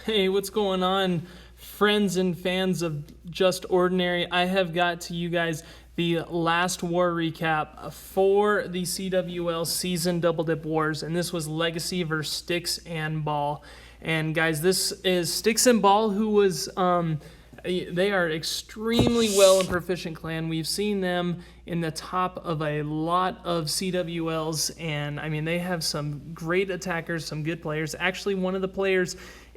Hey, what's going on, friends and fans of Just Ordinary? I have got to you guys the last war recap for the CWL Season Double Dip Wars, and this was Legacy versus Sticks and Ball. And guys, this is Sticks and Ball, who was they are extremely well and proficient clan. We've seen them in the top of a lot of CWLs, and I mean, they have some great attackers, some good players. Actually, one of the players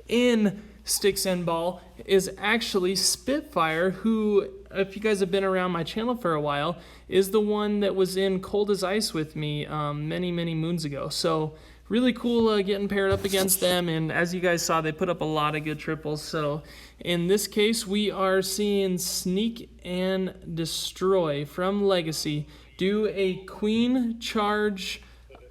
in Sticks and Ball is actually Spitfire, who, if you guys have been around my channel for a while, is the one that was in Cold as Ice with me many moons ago. So really cool getting paired up against them, and as you guys saw, they put up a lot of good triples. So in this case, we are seeing Sneak and Destroy from Legacy do a queen charge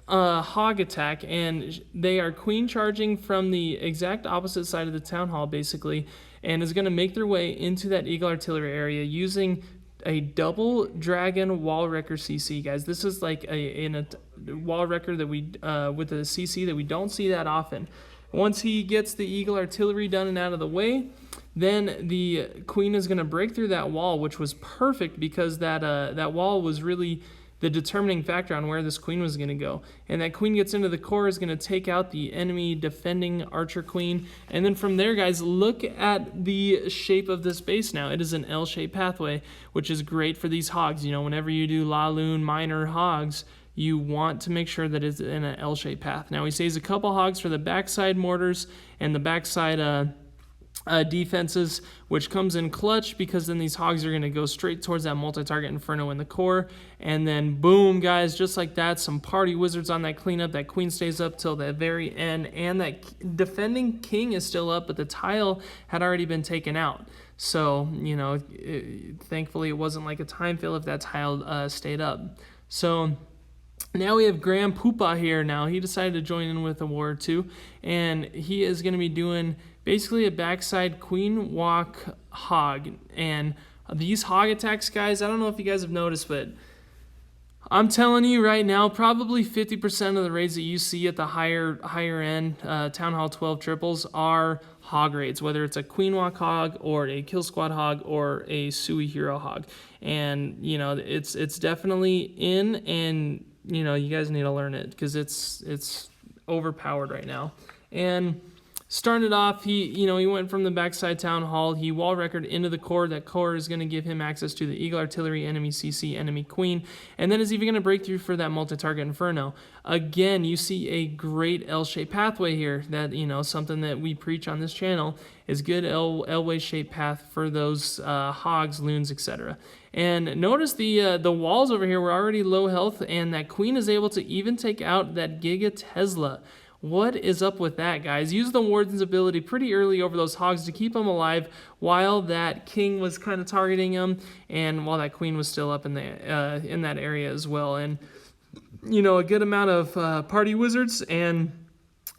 hog attack, and they are queen charging from the exact opposite side of the town hall basically, and is going to make their way into that Eagle Artillery area using a double dragon wall wrecker CC. Guys, this is like a wall wrecker that we with a CC that we don't see that often. Once he gets the Eagle Artillery done and out of the way, then the queen is going to break through that wall, which was perfect because that wall was really the determining factor on where this queen was going to go. And that queen gets into the core, is going to take out the enemy defending archer queen. And then from there, guys, look at the shape of this base now. It is an L-shaped pathway, which is great for these hogs. You know, whenever you do Laloon minor hogs, you want to make sure that it's in an L-shaped path. Now, he saves a couple hogs for the backside mortars and the backside defenses, which comes in clutch because then these hogs are going to go straight towards that multi-target inferno in the core, and then boom, guys, just like that, some party wizards on that cleanup. That queen stays up till the very end, and that defending king is still up, but the tile had already been taken out. So, you know, thankfully it wasn't like a time fill if that tile stayed up. So now we have Graham Poopa here. Now he decided to join in with a war too, and he is going to be doing basically a backside queen walk hog. And these hog attacks, guys, I don't know if you guys have noticed, but I'm telling you right now, probably 50% of the raids that you see at the higher end Town Hall 12 triples are hog raids, whether it's a queen walk hog or a kill squad hog or a Sui hero hog. And you know, it's definitely in, and you know, you guys need to learn it because it's overpowered right now. And started off, he went from the backside town hall. He wall recorded into the core. That core is going to give him access to the Eagle Artillery, enemy CC, enemy queen, and then is even going to break through for that multi-target inferno. Again, you see a great L-shaped pathway here. That, you know, something that we preach on this channel is good L-way shaped path for those hogs, loons, etc. And notice the walls over here were already low health, and that queen is able to even take out that Giga Tesla. What is up with that, guys? Use the Warden's ability pretty early over those hogs to keep them alive while that king was kind of targeting them, and while that queen was still up in that area as well. And you know, a good amount of party wizards and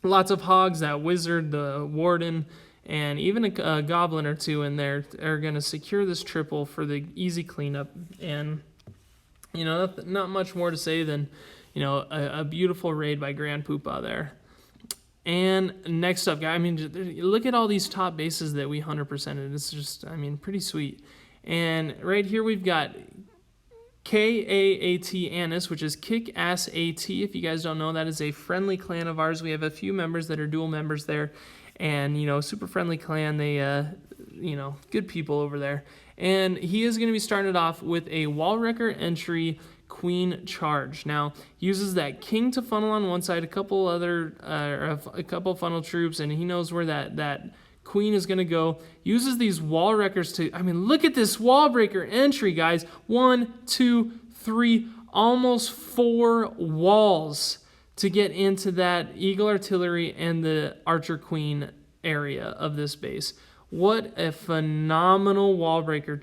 lots of hogs. That wizard, the warden, and even a goblin or two in there are going to secure this triple for the easy cleanup. And you know, not much more to say than, you know, a beautiful raid by Grand Poopa there. And next up, guys, I mean, look at all these top bases that we 100%ed. It's just, I mean, pretty sweet. And right here we've got KAAT Annis, which is Kick Ass AT. If you guys don't know, that is a friendly clan of ours. We have a few members that are dual members there. And, you know, super friendly clan. They, you know, good people over there. And he is going to be started off with a wall wrecker entry queen charge. Now, uses that king to funnel on one side, a couple funnel troops, and he knows where that queen is going to go. Uses these wall wreckers to, I mean, look at this wall breaker entry, guys. 1, 2, 3, almost 4 walls to get into that Eagle Artillery and the Archer Queen area of this base. What a phenomenal wall breaker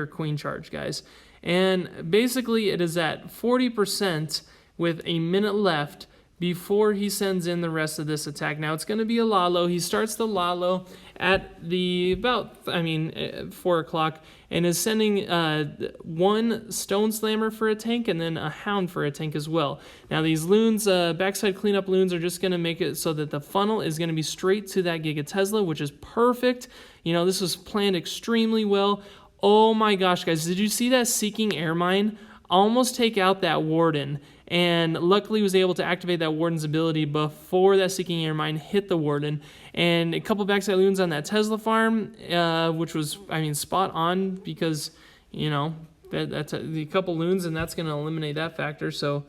queen charge, guys. And basically it is at 40% with a minute left before he sends in the rest of this attack. Now it's going to be a Lalo. He starts the Lalo at 4 o'clock, and is sending one Stone Slammer for a tank and then a Hound for a tank as well. Now these loons, backside cleanup loons, are just going to make it so that the funnel is going to be straight to that Giga Tesla, which is perfect. This was planned extremely well. Oh my gosh, guys, did you see that Seeking Air Mine almost take out that Warden? And luckily was able to activate that Warden's ability before that Seeking Air Mine hit the Warden. And a couple backside loons on that Tesla farm, which was, spot on, because, that's a couple loons, and that's going to eliminate that factor. So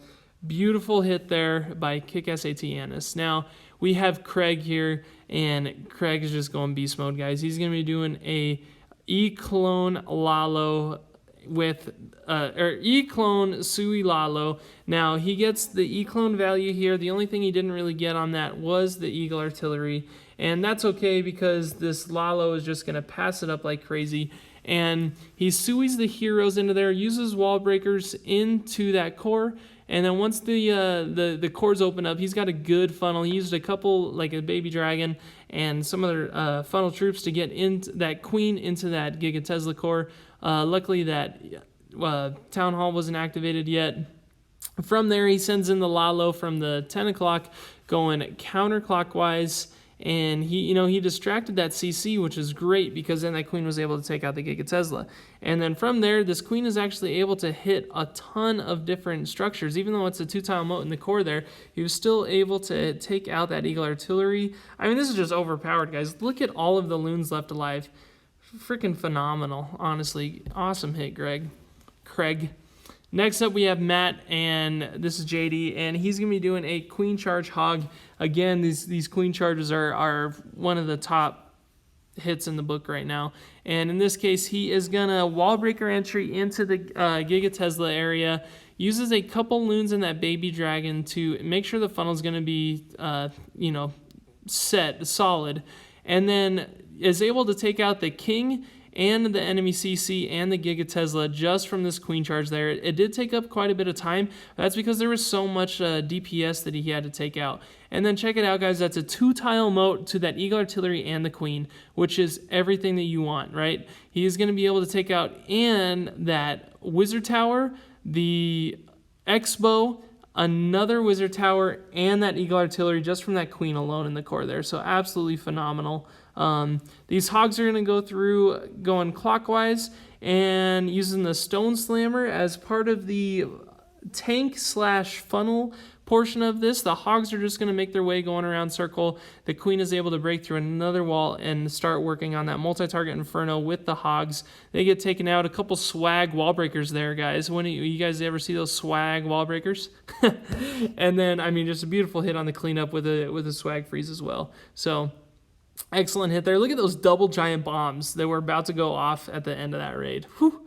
beautiful hit there by Kick-Ass Atianis. Now, we have Craig here, and Craig is just going beast mode, guys. He's going to be doing a E-Clone Lalo with E-Clone Sui Lalo. Now, he gets the E-Clone value here. The only thing he didn't really get on that was the Eagle Artillery, and that's okay because this Lalo is just going to pass it up like crazy. And he Sui's the heroes into there, uses wall breakers into that core, and then once the cores open up, he's got a good funnel. He used a couple, like a Baby Dragon and some other funnel troops to get into that Queen into that Giga Tesla core. Luckily that Town Hall wasn't activated yet. From there, he sends in the Lalo from the 10 o'clock going counterclockwise, and he distracted that CC, which is great because then that Queen was able to take out the Giga Tesla. And then from there, this Queen is actually able to hit a ton of different structures. Even though it's a 2-tile moat in the core there, he was still able to take out that Eagle Artillery. This is just overpowered, guys. Look at all of the loons left alive. Freaking phenomenal, honestly. Awesome hit, Craig. Next up, we have Matt, and this is JD, and he's going to be doing a Queen Charge Hog. Again, these Queen Charges are one of the top hits in the book right now. And in this case, he is going to wall breaker entry into the Giga Tesla area, uses a couple loons in that Baby Dragon to make sure the funnel is going to be, set solid, and then is able to take out the King and the enemy CC and the Giga Tesla just from this Queen Charge there. It did take up quite a bit of time. That's because there was so much DPS that he had to take out. And then check it out, guys. That's a 2-tile moat to that Eagle Artillery and the Queen, which is everything that you want, right? He is going to be able to take out in that Wizard Tower, the X-Bow, another Wizard Tower, and that Eagle Artillery just from that Queen alone in the core there. So absolutely phenomenal. These hogs are going to go through going clockwise and using the Stone Slammer as part of the tank / funnel portion of this. The hogs are just going to make their way going around circle. The Queen is able to break through another wall and start working on that multi-target Inferno with the hogs. They get taken out. A couple swag wall breakers there, guys. When you guys ever see those swag wall breakers? And then, just a beautiful hit on the cleanup with a swag freeze as well. So excellent hit there. Look at those double giant bombs that were about to go off at the end of that raid. Whew.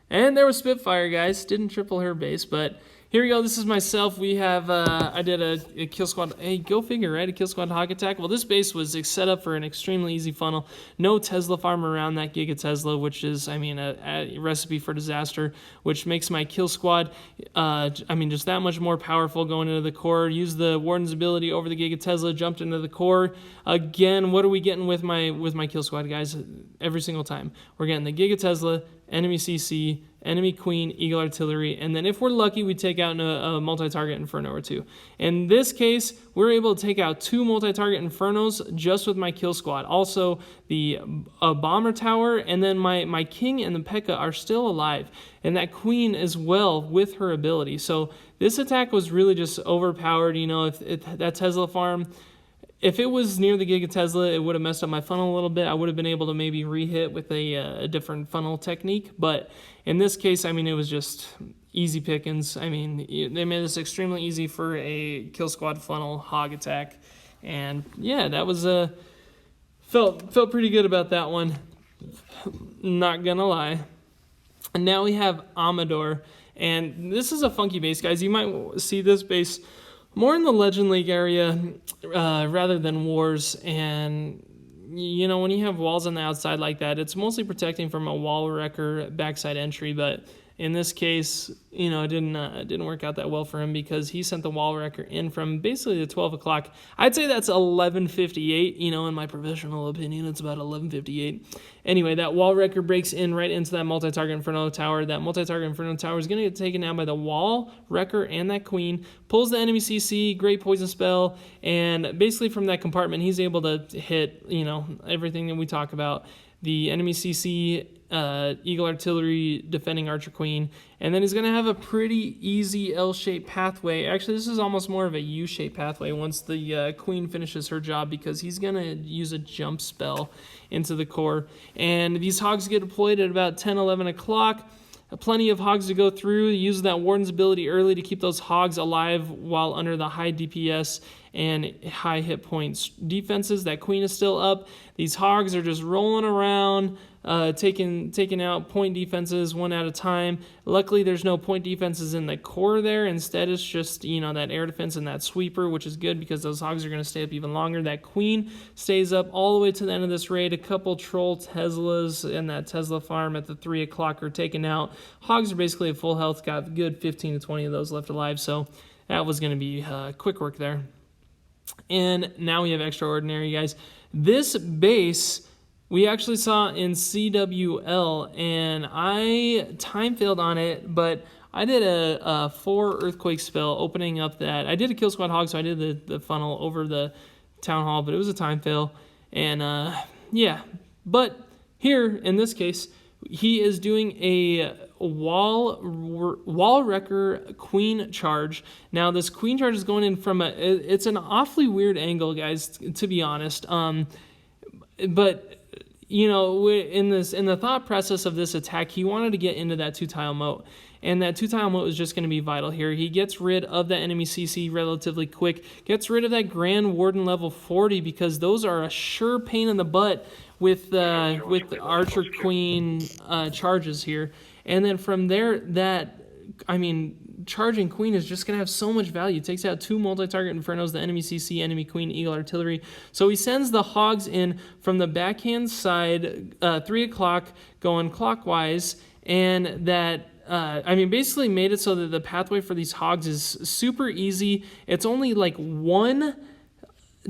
And there was Spitfire, guys. Didn't triple her base, but here we go. This is myself. We have, I did a Kill Squad, hey, go figure, right? A Kill Squad Hog Attack. Well, this base was set up for an extremely easy funnel. No Tesla farm around that Giga Tesla, which is, a recipe for disaster, which makes my Kill Squad, just that much more powerful going into the core. Use the Warden's ability over the Giga Tesla, jumped into the core. Again, what are we getting with my Kill Squad, guys? Every single time. We're getting the Giga Tesla, enemy CC, enemy Queen, Eagle Artillery, and then if we're lucky, we take out a multi-target Inferno or two. In this case, we're able to take out 2 multi-target Infernos just with my Kill Squad. Also, the Bomber Tower, and then my King and the P.E.K.K.A. are still alive, and that Queen as well with her ability. So this attack was really just overpowered. If that Tesla farm, if it was near the Giga Tesla, it would have messed up my funnel a little bit. I would have been able to maybe re-hit with a different funnel technique. But in this case, it was just easy pickings. They made this extremely easy for a Kill Squad funnel hog attack. And yeah, that was felt pretty good about that one. Not gonna lie. And now we have Amador. And this is a funky base, guys. You might see this base more in the Legend League area rather than Wars. And, when you have walls on the outside like that, it's mostly protecting from a wall wrecker backside entry. But In this case, it didn't work out that well for him because he sent the wall wrecker in from basically the 12 o'clock. I'd say that's 11:58. In my professional opinion, it's about 11:58. Anyway, that wall wrecker breaks in right into that multi-target Inferno Tower. That multi-target Inferno Tower is going to get taken down by the wall wrecker and that queen. Pulls the enemy CC, great poison spell, and basically from that compartment, he's able to hit, everything that we talk about. The enemy CC, Eagle Artillery, defending Archer Queen, and then he's going to have a pretty easy L-shaped pathway. Actually, this is almost more of a U-shaped pathway once the Queen finishes her job, because he's going to use a jump spell into the core. And these hogs get deployed at about 10, 11 o'clock. Plenty of hogs to go through. Use that Warden's ability early to keep those hogs alive while under the high DPS and high hit points defenses. That queen is still up. These hogs are just rolling around, taking out point defenses one at a time. Luckily, there's no point defenses in the core there. Instead, it's just, that air defense and that sweeper, which is good because those hogs are going to stay up even longer. That queen stays up all the way to the end of this raid. A couple troll Teslas and that Tesla farm at the 3 o'clock are taken out. Hogs are basically at full health, got good 15 to 20 of those left alive, so that was going to be quick work there. And now we have Extraordinary, guys. This base we actually saw in CWL, and I time failed on it, but I did a 4 Earthquake spell opening up that. I did a Kill Squad Hog, so I did the funnel over the Town Hall, but it was a time fail. And yeah, but here in this case, he is doing a wall wrecker queen charge. Now this queen charge is going in from it's an awfully weird angle, guys, to be honest. But in the thought process of this attack, he wanted to get into that 2-tile moat. And that 2-tile moat is just going to be vital here. He gets rid of the enemy CC relatively quick, gets rid of that Grand Warden level 40, because those are a sure pain in the butt with the Archer Queen charges here. And then from there, charging Queen is just going to have so much value. It takes out 2 multi-target Infernos, the enemy CC, enemy Queen, Eagle Artillery. So he sends the hogs in from the backhand side, 3 o'clock, going clockwise, and that basically made it so that the pathway for these hogs is super easy. It's only like 1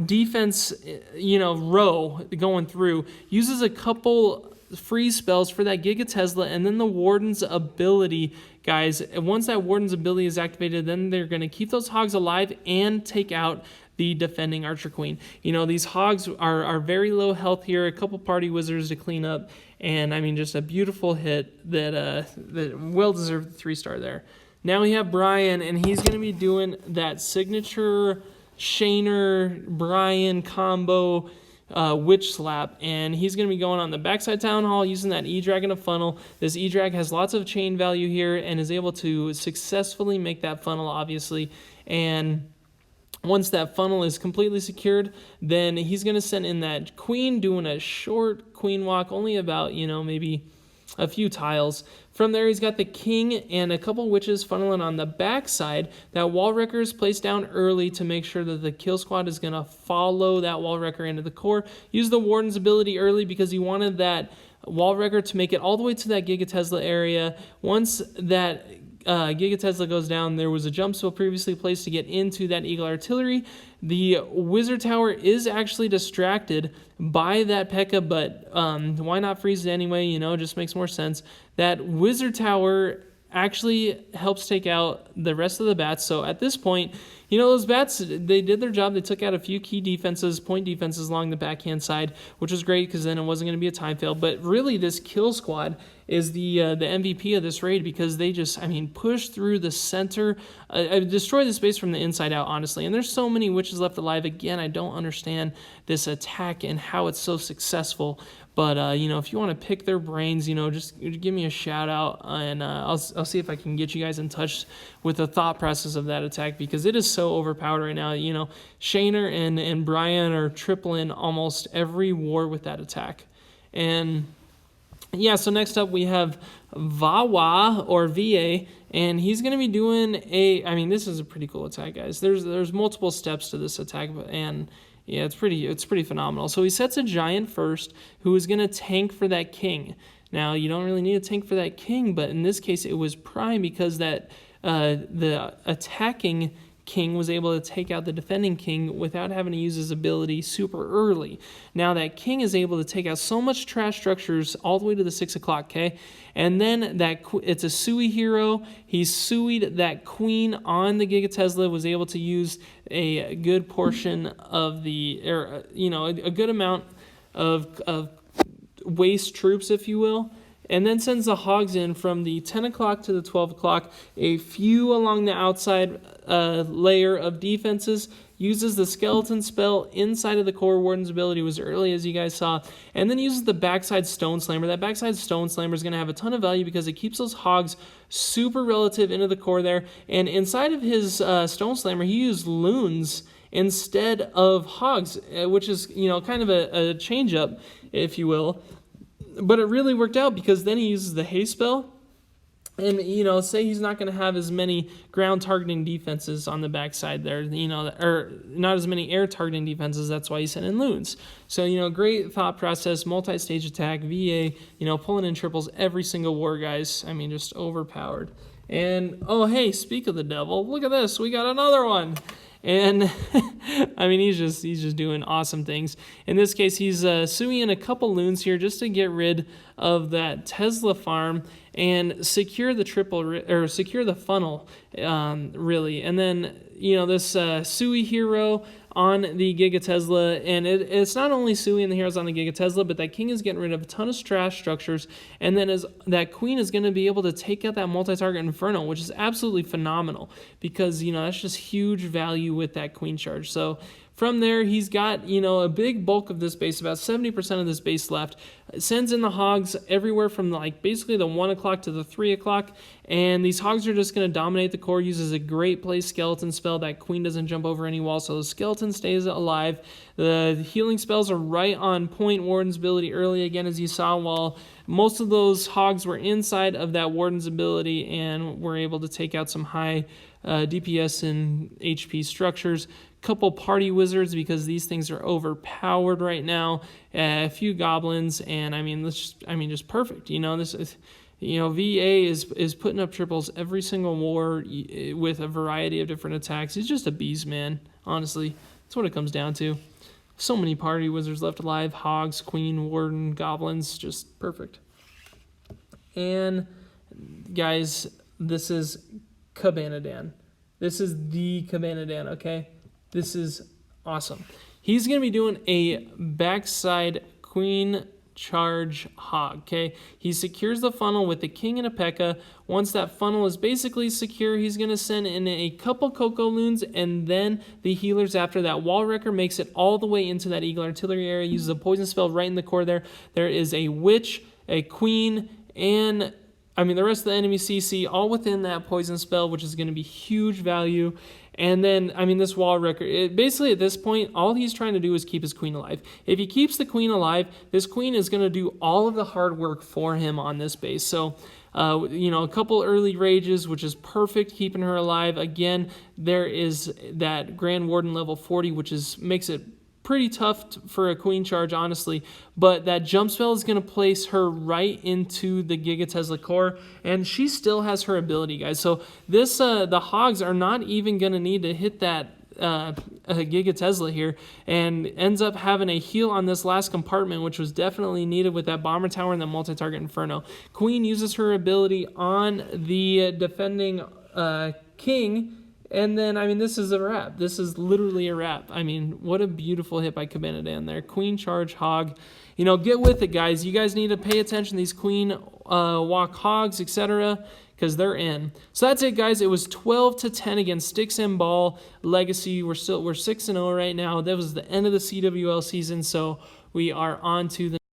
defense, row going through. Uses a couple freeze spells for that Giga Tesla, and then the Warden's ability, guys. Once that Warden's ability is activated, then they're going to keep those hogs alive and take out the defending Archer Queen. These hogs are very low health here. A couple party wizards to clean up, and just a beautiful hit that well deserved the 3-star there. Now we have Brian, and he's going to be doing that signature Shaner Brian combo Witch Slap, and he's going to be going on the backside Town Hall using that E-Drag and a funnel. This E-Drag has lots of chain value here and is able to successfully make that funnel, obviously, and once that funnel is completely secured, then he's going to send in that queen, doing a short queen walk, only about, maybe a few tiles. From there, he's got the king and a couple witches funneling on the backside. That wall wrecker is placed down early to make sure that the kill squad is going to follow that wall wrecker into the core. Use the Warden's ability early because he wanted that wall wrecker to make it all the way to that Giga Tesla area. Once that Giga Tesla goes down, there was a jump spell previously placed to get into that Eagle Artillery. The Wizard Tower is actually distracted by that P.E.K.K.A, but why not freeze it anyway? Just makes more sense. That Wizard Tower actually helps take out the rest of the bats. So at this point, those bats, they did their job. They took out a few key defenses, point defenses along the backhand side, which was great because then it wasn't going to be a time fail. But really, this kill squad is the MVP of this raid because they just, push through the center, destroy the space from the inside out, honestly. And there's so many witches left alive. Again, I don't understand this attack and how it's so successful. But, if you want to pick their brains, just give me a shout out, and I'll see if I can get you guys in touch with the thought process of that attack because it is so overpowered right now. Shaner and Brian are tripling almost every war with that attack. And, yeah, so next up we have Vawa or VA, and he's going to be doing this is a pretty cool attack, guys. There's multiple steps to this attack, and Yeah, it's pretty phenomenal. So he sets a giant first who is going to tank for that king. Now, you don't really need a tank for that king, but in this case it was prime because that the attacking king was able to take out the defending king without having to use his ability super early. Now that king is able to take out so much trash structures all the way to the 6 o'clock, okay? And then it's a Sui hero. He suied that queen on the Giga Tesla, was able to use a good portion of a good amount of waste troops, if you will, and then sends the hogs in from the 10 o'clock to the 12 o'clock, a few along the outside layer of defenses, uses the skeleton spell inside of the core warden's ability, was early as you guys saw, and then uses the backside stone slammer. That backside stone slammer is going to have a ton of value because it keeps those hogs super relative into the core there, and inside of his stone slammer, he used loons instead of hogs, which is, kind of a change up, if you will. But it really worked out because then he uses the haste spell, and say he's not going to have as many ground targeting defenses on the backside there, or not as many air targeting defenses. That's why he sent in loons. So great thought process, multi-stage attack, VA, pulling in triples every single war, guys. I mean, just overpowered. And oh hey, speak of the devil, look at this, we got another one. And I mean, he's just doing awesome things. In this case, he's suing a couple loons here just to get rid of that Tesla farm and secure the funnel, really. And then this Sui hero on the Giga Tesla, and it's not only Sui and the heroes on the Giga Tesla, but that king is getting rid of a ton of trash structures, and then that queen is going to be able to take out that multi-target Inferno, which is absolutely phenomenal because that's just huge value with that queen charge. So from there, he's got a big bulk of this base, about 70% of this base left. Sends in the hogs everywhere from basically the 1 o'clock to the 3 o'clock, and these hogs are just going to dominate the core. Uses a great play skeleton spell. That queen doesn't jump over any wall, so the skeleton stays alive. The healing spells are right on point. Warden's ability early again, as you saw, while most of those hogs were inside of that Warden's ability and were able to take out some high DPS and HP structures. Couple party wizards because these things are overpowered right now. A few goblins, and just perfect. This is, VA is putting up triples every single war with a variety of different attacks. He's just a beast, man. Honestly, that's what it comes down to. So many party wizards left alive: hogs, queen, warden, goblins, just perfect. And guys, this is Cabanadan. This is the Cabanadan, okay? This is awesome. He's going to be doing a backside queen charge hog, okay? He secures the funnel with the king and a P.E.K.K.A. Once that funnel is basically secure, he's going to send in a couple Coco Loons and then the healers after that. Wall Wrecker makes it all the way into that Eagle Artillery area, uses a poison spell right in the core there. There is a witch, a queen, and the rest of the enemy CC all within that poison spell, which is going to be huge value. And then, this Wall Wrecker, basically at this point, all he's trying to do is keep his queen alive. If he keeps the queen alive, this queen is going to do all of the hard work for him on this base. So, a couple early rages, which is perfect, keeping her alive. Again, there is that Grand Warden level 40, which makes it pretty tough for a queen charge, honestly, but that jump spell is going to place her right into the Giga Tesla core, and she still has her ability, guys. So this the hogs are not even going to need to hit that Giga Tesla here, and ends up having a heal on this last compartment, which was definitely needed with that bomber tower and the multi-target Inferno. Queen uses her ability on the defending king. And then, this is a wrap. This is literally a wrap. What a beautiful hit by Cabanadan there. Queen charge hog. Get with it, guys. You guys need to pay attention to these queen walk hogs, etc., because they're in. So that's it, guys. It was 12-10 against Sticks and Ball Legacy. We're 6-0 right now. That was the end of the CWL season, so we are on to the